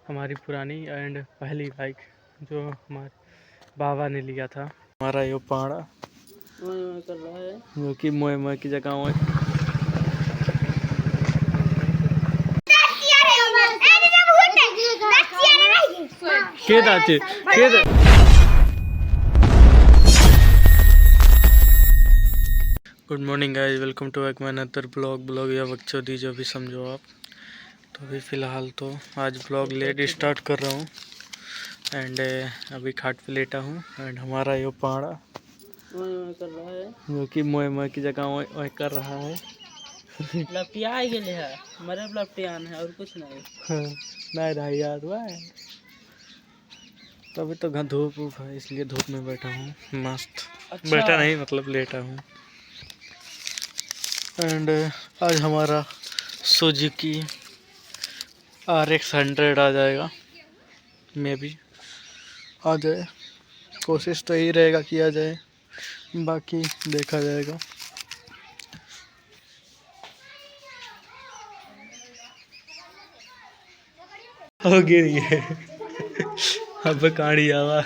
हमारी पुरानी एंड पहली बाइक जो हमारे बाबा ने लिया था। हमारा ये पाड़ा कर रहा है जो कि मोए मोए की जगह हुए। Good morning guys, welcome to back my another blog या बच्चों दी जो भी समझो आप। तो अभी फ़िलहाल तो आज ब्लॉग लेट स्टार्ट कर रहा हूँ एंड अभी खाट पे लेटा हूँ एंड हमारा ये पाड़ा कर रहा है जो कि मोए मोए की जगह ओए कर रहा है। लपटिया ही गेले है, मरे लपटियान है और कुछ नहीं। नहीं रहा याद हुआ है। तो अभी तो धूप है इसलिए धूप में बैठा हूँ मस्त। अच्छा। बैठा नहीं मतलब लेटा हूँ एंड आज हमारा सुजुकी RX 100 आ जाएगा। मे भी आ जाए, कोशिश तो यही रहेगा कि आ जाए, बाकी देखा जाएगा। हो गई अब कहानी आवा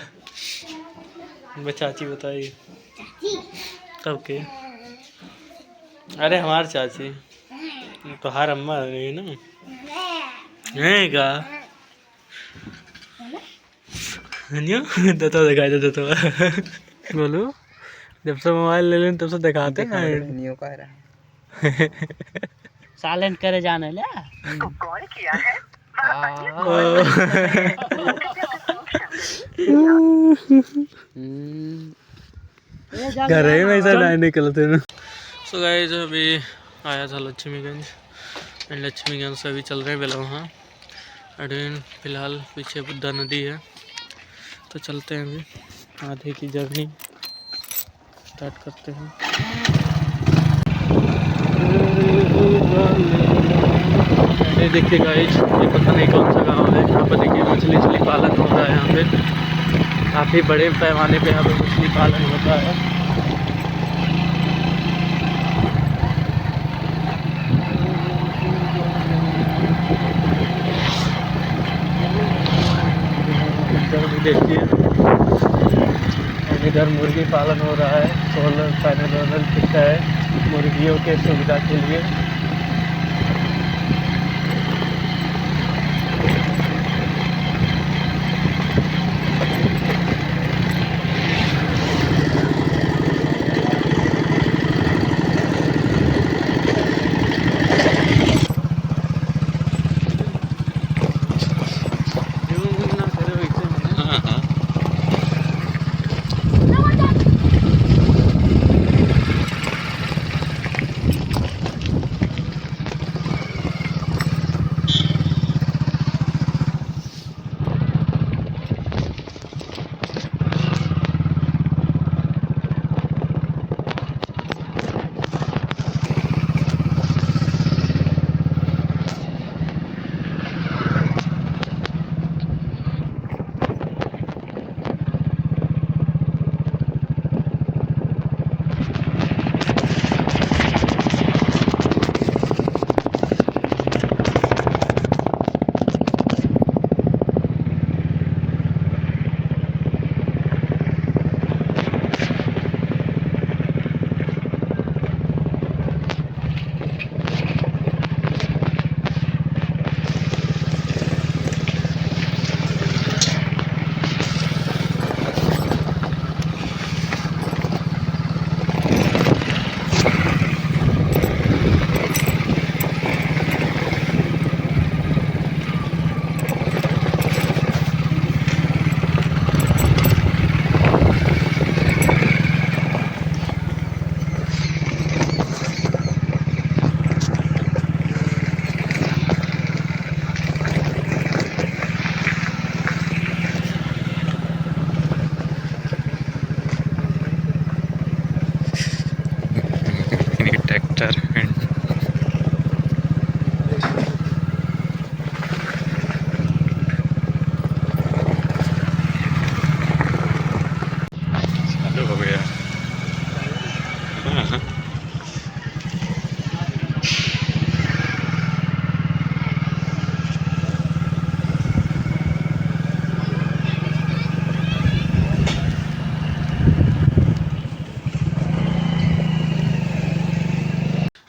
चाची बताइए तब के। अरे हमारे चाची तो हर अम्मा है ना है का तो दिखाई दे तो बोलो। जब से मोबाइल ले लें तब से दिखाते हैं। साइलेंट करे जाने ले कॉल किया है। घर में ऐसा नहीं निकलते ना। सो गाइस अभी आया था लक्ष्मीगंज एंड लक्ष्मीगंज से अभी चल रहे हैं बेलवहाँ एंड फिलहाल पीछे बुद्धा नदी है तो चलते हैं। अभी आधे की जर्नी स्टार्ट करते हैं। ये देखिए गाइस, ये पता नहीं कौन सा गांव है। यहाँ पर देखिए मछली पालन हो रहा है। यहाँ पे काफ़ी बड़े पैमाने पे यहाँ पे मछली पालन होता है। इधर भी देखिए, इधर मुर्गी पालन हो रहा है। सोलर पैनल दिखता है मुर्गियों के सुविधा के लिए।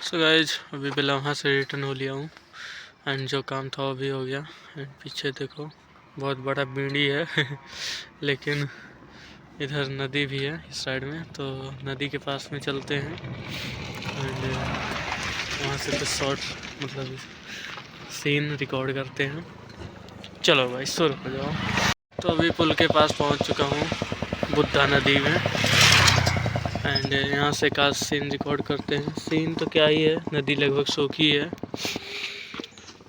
सो गाइज अभी पहले वहाँ से रिटर्न हो लिया हूँ एंड जो काम था वो भी हो गया। एंड पीछे देखो बहुत बड़ा बीड़ी है लेकिन इधर नदी भी है इस साइड में, तो नदी के पास में चलते हैं एंड वहाँ से कुछ शॉर्ट मतलब सीन रिकॉर्ड करते हैं। चलो भाई शुरू हो जाओ। तो अभी पुल के पास पहुँच चुका हूँ बुद्धा नदी में एंड यहाँ से काश सीन रिकॉर्ड करते हैं। सीन तो क्या ही है, नदी लगभग सूखी है।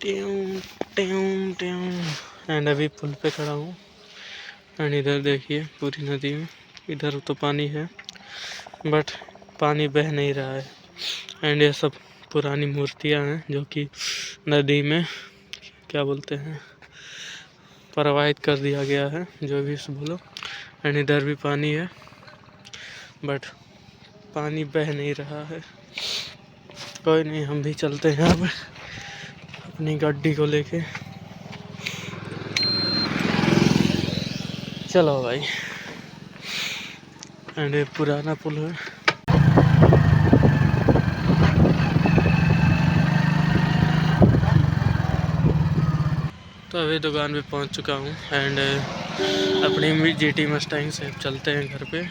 ट्यूं ट्यूं ट्यूं एंड अभी पुल पे खड़ा हूँ एंड इधर देखिए पूरी नदी में, इधर तो पानी है बट पानी बह नहीं रहा है। एंड ये सब पुरानी मूर्तियाँ हैं जो कि नदी में क्या बोलते हैं प्रवाहित कर दिया गया है, जो भी बोलो। एंड इधर भी पानी है बट पानी बह नहीं रहा है। कोई नहीं, हम भी चलते हैं अब अपनी गाड़ी को लेके। चलो भाई। एंड ये पुराना पुल है। तो अभी दुकान पे पहुंच चुका हूं एंड अपनी GT मस्टैंग से चलते हैं घर पे।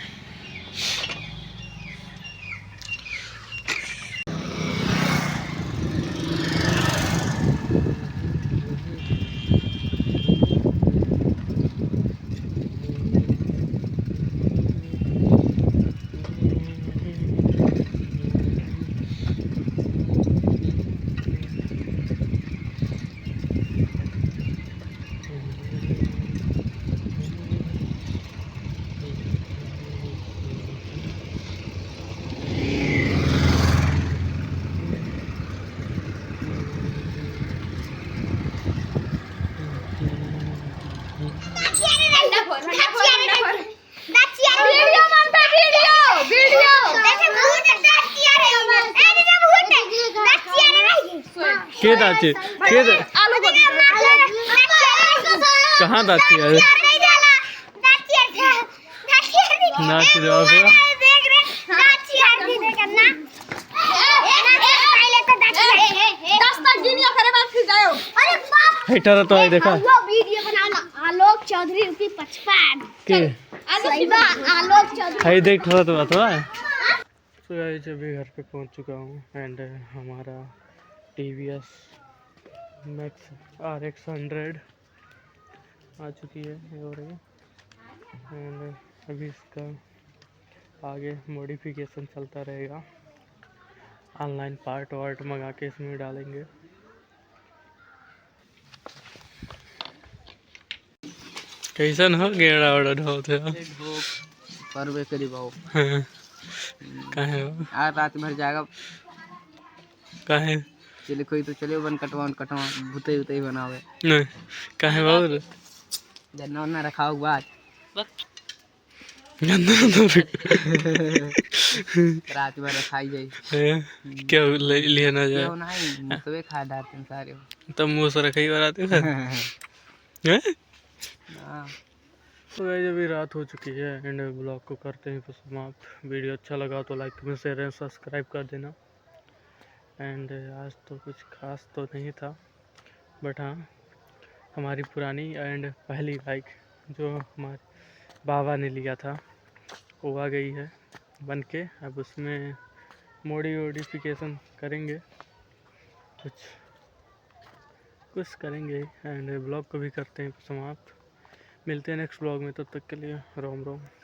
के दाची के कहाँ दाची है नाच हेटर तो है देखा वीडियो बनाना आलोक चौधरी की 55 के आलोक चौधरी है देख थोड़ा तो बात है। तो गाइस अभी घर पे पहुंच चुका हूँ एंड हमारा TVS मैक्स RX 100 आ चुकी है और एंड अभी इसका आगे मॉडिफिकेशन चलता रहेगा। ऑनलाइन पार्ट वार्ट मंगा के इसमें डालेंगे। कैसन हो गेड़ा ऑर्डर होते हो परवे करीब आओ। हाँ काहे हो आज रात भर जाएगा। काहे चले कोई तो चले बन कटवा भूते उते बनावे नहीं काहे बाबू जन्ना उन्ना रखा हुआ गंदा रात भर खाई जाई क्या लिए ना जाए क्यों नहीं मुसवे खा डालते सारे तब मुँह से रखी बनाते हैं हां। तो गाइस अभी रात हो चुकी है एंड ब्लॉग को करते हैं समाप्त। वीडियो अच्छा लगा तो like comment share and subscribe कर देना। एंड आज तो कुछ खास तो नहीं था बट हाँ हमारी पुरानी एंड पहली बाइक जो हमारे बाबा ने लिया था वो आ गई है बन के। अब उसमें मॉडिफिकेशन करेंगे, कुछ करेंगे एंड ब्लॉग को भी करते हैं समाप्त। मिलते हैं नेक्स्ट ब्लॉग में, तब तक के लिए रोम रोम।